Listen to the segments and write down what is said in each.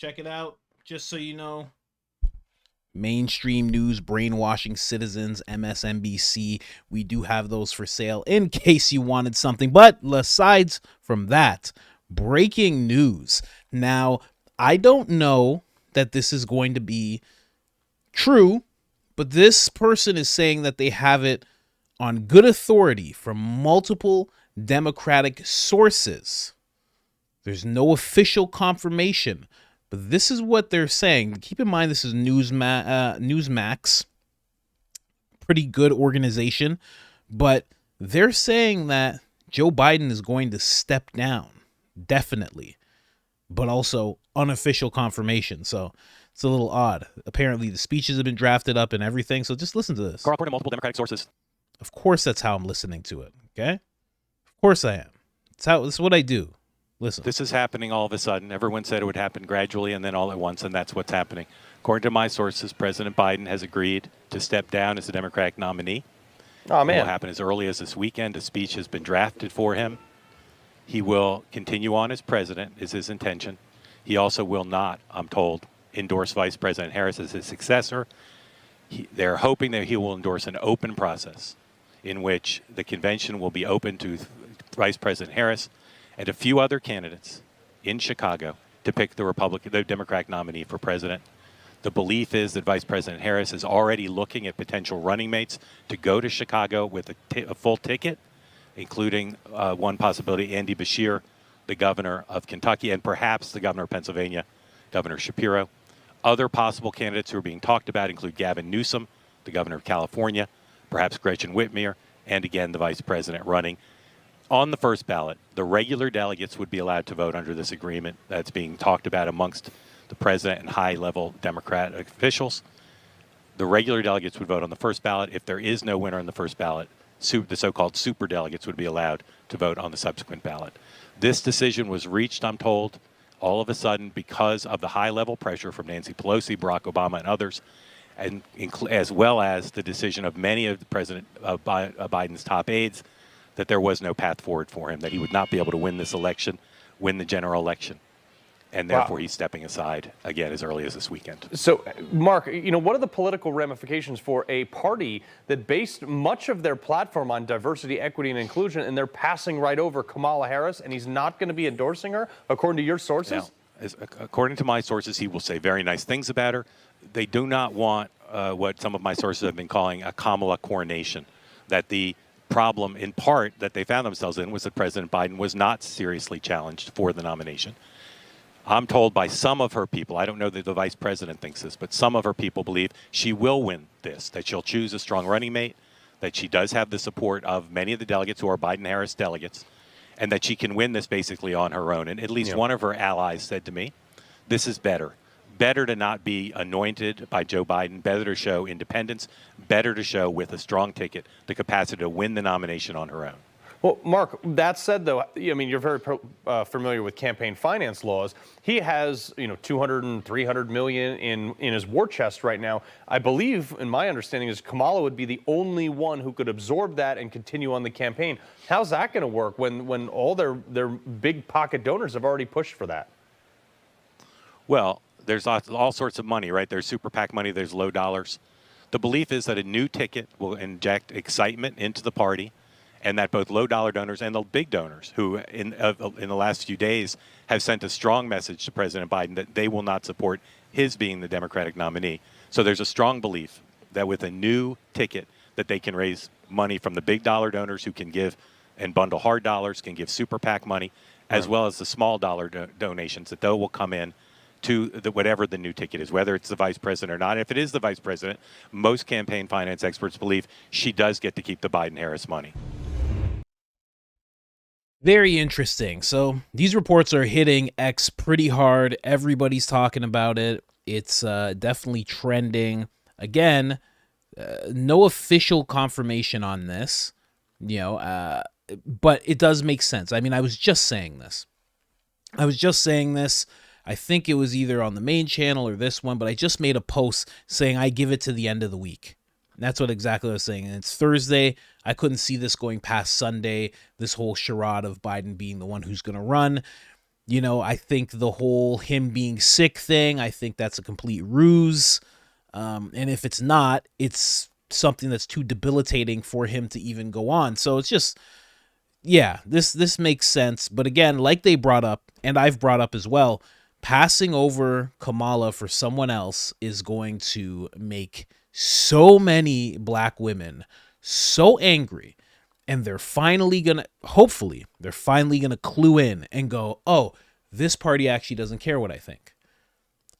Check it out, just so you know. Mainstream news brainwashing citizens, MSNBC. We do have those for sale in case you wanted something. But aside from that, breaking news. Now, I don't know that this is going to be true, but this person is saying that they have it on good authority from multiple Democratic sources. There's no official confirmation, but this is what they're saying. Keep in mind, this is Newsmax, pretty good organization, but they're saying that Joe Biden is going to step down, definitely, but also unofficial confirmation. So it's a little odd. Apparently, the speeches have been drafted up and everything. So just listen to this. According to multiple Democratic sources. Of course, that's how I'm listening to it. Okay, of course I am. This is what I do. Listen. This is happening all of a sudden. Everyone said it would happen gradually and then all at once, and that's what's happening. According to my sources, President Biden has agreed to step down as the Democratic nominee. Oh, man. It will happen as early as this weekend. A speech has been drafted for him. He will continue on as president, is his intention. He also will not, I'm told, endorse Vice President Harris as his successor. They're hoping that he will endorse an open process in which the convention will be open to Vice President Harris and a few other candidates in Chicago to pick the Democratic nominee for president. The belief is that Vice President Harris is already looking at potential running mates to go to Chicago with a full ticket, including one possibility, Andy Beshear, the governor of Kentucky, and perhaps the governor of Pennsylvania, Governor Shapiro. Other possible candidates who are being talked about include Gavin Newsom, the governor of California, perhaps Gretchen Whitmer, and again, the vice president running. On the first ballot, the regular delegates would be allowed to vote under this agreement that's being talked about amongst the president and high-level Democratic officials. The regular delegates would vote on the first ballot. If there is no winner on the first ballot, the so-called super delegates would be allowed to vote on the subsequent ballot. This decision was reached, I'm told, all of a sudden because of the high-level pressure from Nancy Pelosi, Barack Obama, and others, and as well as the decision of many of President Biden's top aides that there was no path forward for him, that he would not be able to win this election, win the general election. And therefore, he's stepping aside again as early as this weekend. So, Mark, what are the political ramifications for a party that based much of their platform on diversity, equity, and inclusion, and they're passing right over Kamala Harris, and he's not going to be endorsing her, according to your sources? Now, according to my sources, he will say very nice things about her. They do not want what some of my sources have been calling a Kamala coronation, that the problem, in part, that they found themselves in was that President Biden was not seriously challenged for the nomination. I'm told by some of her people, I don't know that the vice president thinks this, but some of her people believe she will win this, that she'll choose a strong running mate, that she does have the support of many of the delegates who are Biden-Harris delegates, and that she can win this basically on her own. And at least one of her allies said to me, this is better. Better to not be anointed by Joe Biden, better to show independence, better to show with a strong ticket the capacity to win the nomination on her own. Well, Mark, that said, though, you're very familiar with campaign finance laws. He has, 200 and 300 million in his war chest right now. I believe, in my understanding, is Kamala would be the only one who could absorb that and continue on the campaign. How's that going to work when all their big pocket donors have already pushed for that? Well, there's all sorts of money, right? There's super PAC money, there's low dollars. The belief is that a new ticket will inject excitement into the party, and that both low-dollar donors and the big donors who in the last few days have sent a strong message to President Biden that they will not support his being the Democratic nominee. So there's a strong belief that with a new ticket that they can raise money from the big-dollar donors who can give and bundle hard dollars, can give super PAC money, as well as the small dollar donations, that they will come in to whatever the new ticket is, whether it's the vice president or not. If it is the vice president, most campaign finance experts believe she does get to keep the Biden-Harris money. Very interesting. So these reports are hitting X pretty hard. Everybody's talking about it. It's definitely trending. Again, no official confirmation on this, but it does make sense. I mean, I was just saying this. I think it was either on the main channel or this one, but I just made a post saying I give it to the end of the week. And that's what exactly I was saying. And it's Thursday. I couldn't see this going past Sunday, this whole charade of Biden being the one who's going to run. You know, I think the whole him being sick thing, I think that's a complete ruse. And if it's not, it's something that's too debilitating for him to even go on. So it's just, yeah, this makes sense. But again, like they brought up, and I've brought up as well, passing over Kamala for someone else is going to make so many black women so angry. And they're finally gonna, hopefully, they're finally gonna clue in and go, oh, this party actually doesn't care what I think.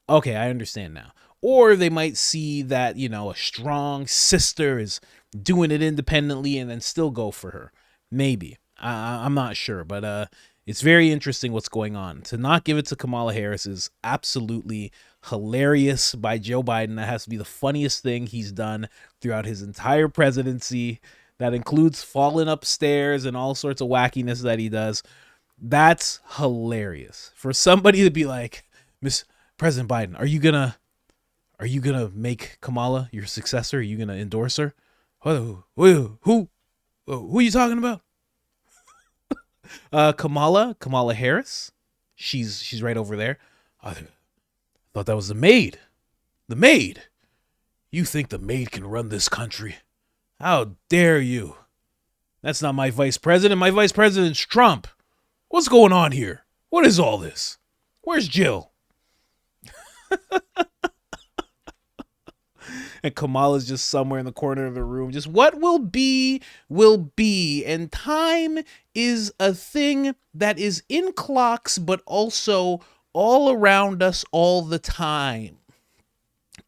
Okay, I understand now. Or they might see that, you know, a strong sister is doing it independently and then still go for her. Maybe. I'm not sure, but it's very interesting what's going on. To not give it to Kamala Harris is absolutely hilarious by Joe Biden. That has to be the funniest thing he's done throughout his entire presidency. That includes falling upstairs and all sorts of wackiness that he does. That's hilarious. For somebody to be like, Miss President Biden, are you gonna make Kamala your successor? Are you gonna endorse her? Who are you talking about? Kamala Harris. She's right over there. I thought that was the maid. The maid. You think the maid can run this country? How dare you? That's not my vice president. My vice president's Trump. What's going on here? What is all this? Where's Jill? And Kamala's just somewhere in the corner of the room. Just what will be, will be. And time is a thing that is in clocks, but also all around us all the time.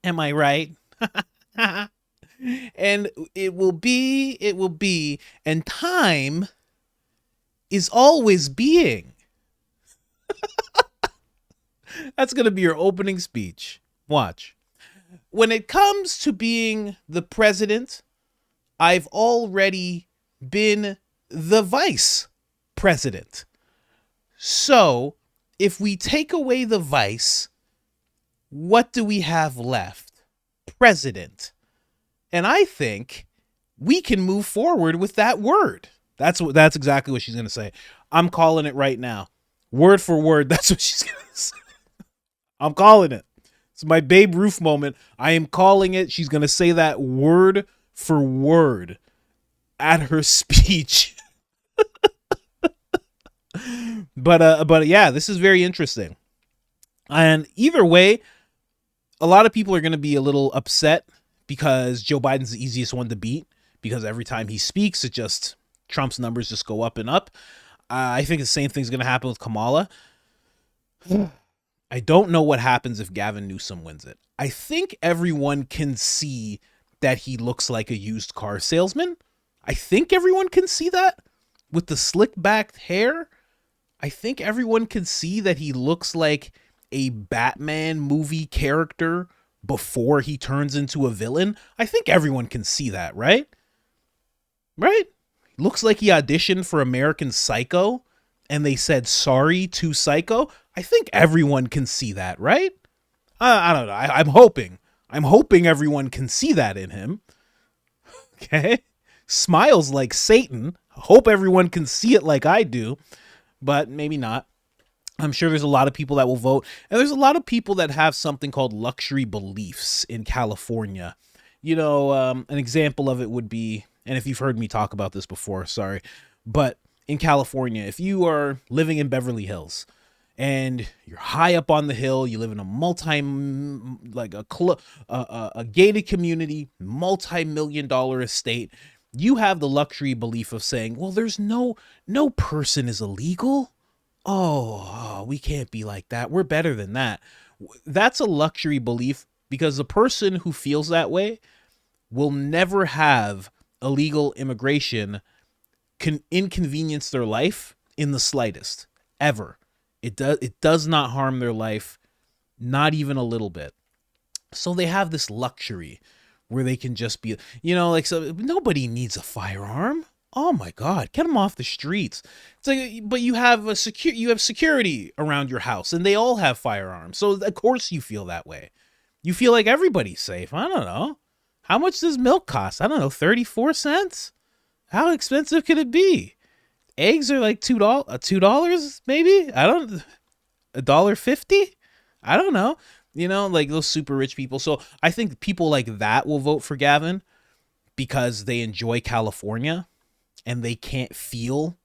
Am I right? And it will be, and time is always being. That's going to be your opening speech. Watch. When it comes to being the president, I've already been the vice president. So, if we take away the vice, what do we have left? President. And I think we can move forward with that word. That's exactly what she's going to say. I'm calling it right now. Word for word, that's what she's going to say. I'm calling it. It's my Babe Ruth moment. I am calling it. She's going to say that word for word at her speech. But yeah, this is very interesting. And either way, a lot of people are going to be a little upset because Joe Biden's the easiest one to beat, because every time he speaks, Trump's numbers just go up and up. I think the same thing's going to happen with Kamala. I don't know what happens if Gavin Newsom wins it. I think everyone can see that he looks like a used car salesman. I think everyone can see that with the slick backed hair. I think everyone can see that he looks like a Batman movie character before he turns into a villain. I think everyone can see that, right? Right? Looks like he auditioned for American Psycho and they said sorry to Psycho. I think everyone can see that, right? I don't know. I'm hoping everyone can see that in him. Okay? Smiles like Satan. Hope everyone can see it like I do, but maybe not. I'm sure there's a lot of people that will vote. And there's a lot of people that have something called luxury beliefs in California. You know, an example of it would be, and if you've heard me talk about this before, sorry, but in California, if you are living in Beverly Hills and you're high up on the hill, you live in a gated community, multi-million-dollar estate, you have the luxury belief of saying, well, there's no person is illegal. Oh, we can't be like that. We're better than that. That's a luxury belief, because the person who feels that way will never have illegal immigration can inconvenience their life in the slightest, ever. It does not harm their life, not even a little bit. So they have this luxury where they can just be, you know, like, so nobody needs a firearm. Oh my God, get them off the streets. It's like, but you have security around your house, and they all have firearms. So of course you feel that way. You feel like everybody's safe. I don't know. How much does milk cost? I don't know, 34 cents? How expensive could it be? Eggs are like $2 maybe? I don't. $1.50? I don't know. You know, like those super rich people. So I think people like that will vote for Gavin because they enjoy California and they can't feel,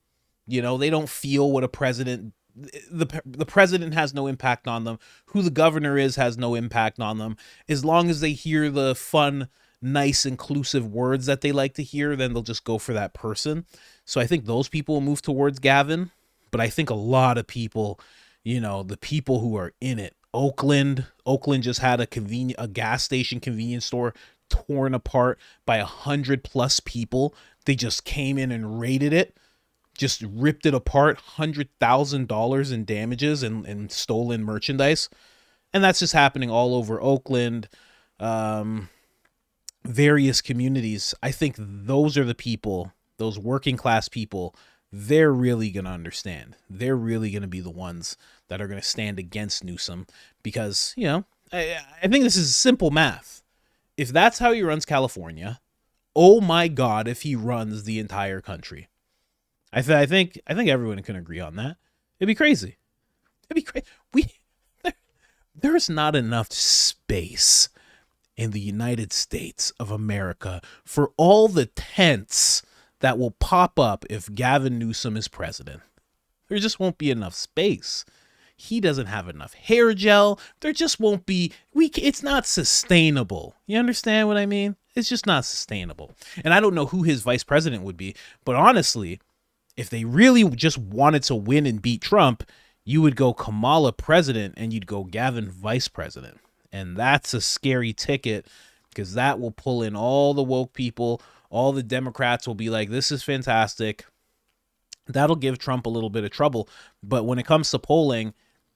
they don't feel what a president, the president has no impact on them. Who the governor is has no impact on them. As long as they hear the fun, nice, inclusive words that they like to hear, then they'll just go for that person. So I think those people will move towards Gavin. But I think a lot of people, the people who are in it, Oakland just had a gas station convenience store torn apart by 100+ people. They just came in and raided it, just ripped it apart, $100,000 in damages and stolen merchandise. And that's just happening all over Oakland, various communities. I think those are the people, those working class people, they're really going to understand. They're really going to be the ones that are going to stand against Newsom because, I think this is simple math. If that's how he runs California, oh my God, if he runs the entire country. I think everyone can agree on that. It'd be crazy. There's not enough space in the United States of America for all the tents that will pop up if Gavin Newsom is president. There just won't be enough space. He doesn't have enough hair gel. There just won't be. It's not sustainable. You understand what I mean? It's just not sustainable. And I don't know who his vice president would be, but honestly, if they really just wanted to win and beat Trump, you would go Kamala president and you'd go Gavin vice president. And that's a scary ticket because that will pull in all the woke people. All the Democrats will be like, this is fantastic. That'll give Trump a little bit of trouble. But when it comes to polling,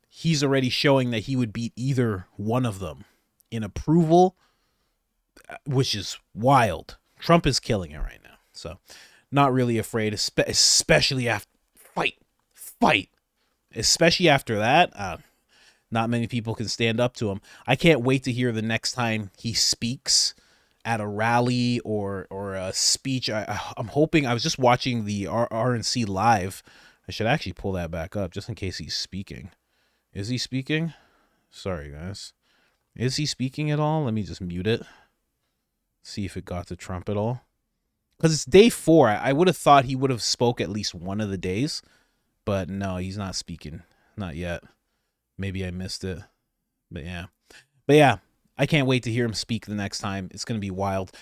he's already showing that he would beat either one of them in approval, which is wild. Trump is killing it right now. So not really afraid, especially after fight. Especially after that, not many people can stand up to him. I can't wait to hear the next time he speaks at a rally or a speech. I'm hoping. I was just watching the RNC live. I should actually pull that back up just in case he's speaking. Is he speaking? Sorry, guys. Is he speaking at all? Let me just mute it. See if it got to Trump at all. Because it's day 4. I would have thought he would have spoke at least one of the days. But no, he's not speaking. Not yet. Maybe I missed it. But yeah, I can't wait to hear him speak the next time. It's going to be wild.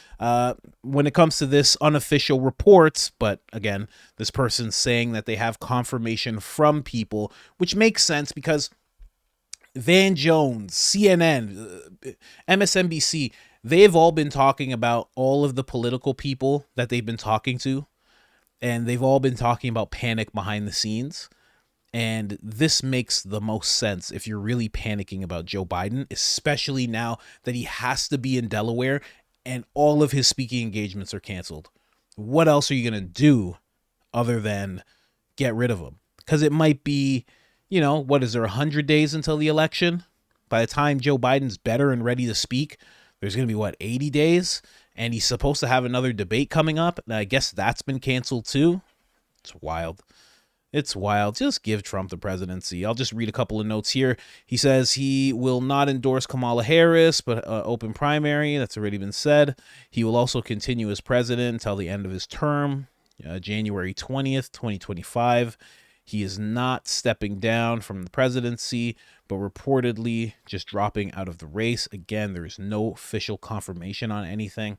When it comes to this unofficial reports, but again, this person's saying that they have confirmation from people, which makes sense because Van Jones, CNN, MSNBC, they've all been talking about all of the political people that they've been talking to. And they've all been talking about panic behind the scenes. And this makes the most sense if you're really panicking about Joe Biden, especially now that he has to be in Delaware and all of his speaking engagements are canceled. What else are you going to do other than get rid of him? Because it might be, what is there, 100 days until the election? By the time Joe Biden's better and ready to speak, there's going to be, 80 days? And he's supposed to have another debate coming up. And I guess that's been canceled too. It's wild. It's wild. Just give Trump the presidency. I'll just read a couple of notes here. He says he will not endorse Kamala Harris, but open primary. That's already been said. He will also continue as president until the end of his term, January 20th, 2025. He is not stepping down from the presidency, but reportedly just dropping out of the race. Again, there is no official confirmation on anything.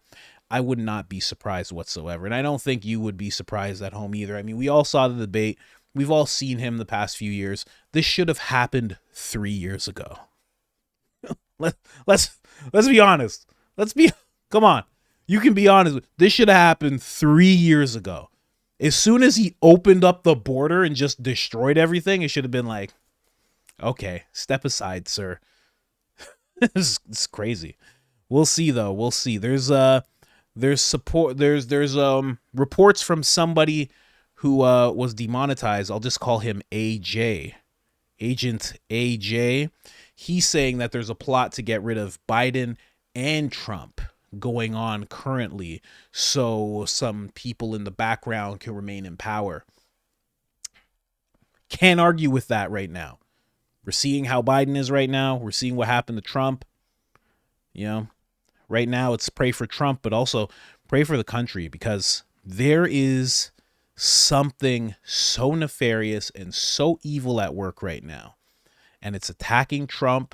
I would not be surprised whatsoever. And I don't think you would be surprised at home either. I mean, we all saw the debate. We've all seen him the past few years. This should have happened 3 years ago. Let's be honest. Come on. You can be honest. This should have happened 3 years ago. As soon as he opened up the border and just destroyed everything, it should have been like, okay, step aside, sir. It's crazy. We'll see though. We'll see. There's support. There's reports from somebody who was demonetized. I'll just call him AJ, Agent AJ. He's saying that there's a plot to get rid of Biden and Trump going on currently, so some people in the background can remain in power. Can't argue with that right now. We're seeing how Biden is right now. We're seeing what happened to Trump. Right now it's pray for Trump, but also pray for the country, because there is something so nefarious and so evil at work right now. And it's attacking Trump,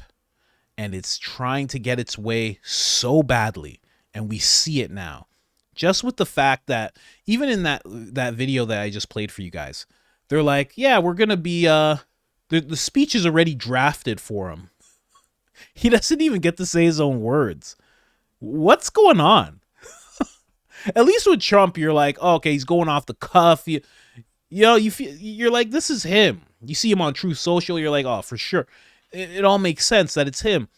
and it's trying to get its way so badly. And we see it now. Just with the fact that even in that video that I just played for you guys, they're like, yeah, we're going to be, the speech is already drafted for him. He doesn't even get to say his own words. What's going on? At least with Trump, you're like, oh, okay, he's going off the cuff. You're like, this is him. You see him on Truth Social, you're like, oh, for sure. It all makes sense that it's him.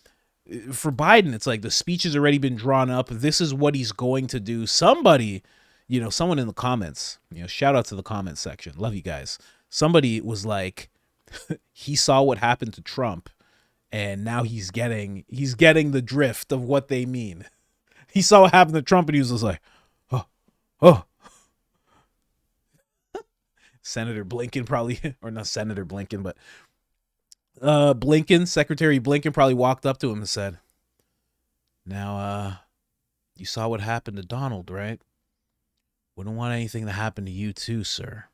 For Biden, it's like the speech has already been drawn up. This is what he's going to do. Somebody, someone in the comments, shout out to the comment section. Love you guys. Somebody was like, he saw what happened to Trump, and now he's getting the drift of what they mean. He saw what happened to Trump, and he was just like, oh. Senator Blinken probably, or not Senator Blinken, but Secretary Blinken probably walked up to him and said, now, you saw what happened to Donald, right? Wouldn't want anything to happen to you too, sir.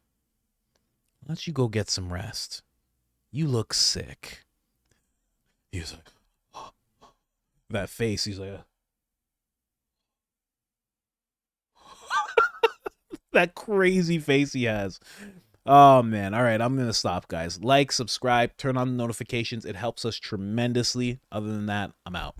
Why don't you go get some rest? You look sick. He was like, that face, he's like, that crazy face he has. Oh, man. All right, I'm going to stop, guys. Like, subscribe, turn on the notifications. It helps us tremendously. Other than that, I'm out.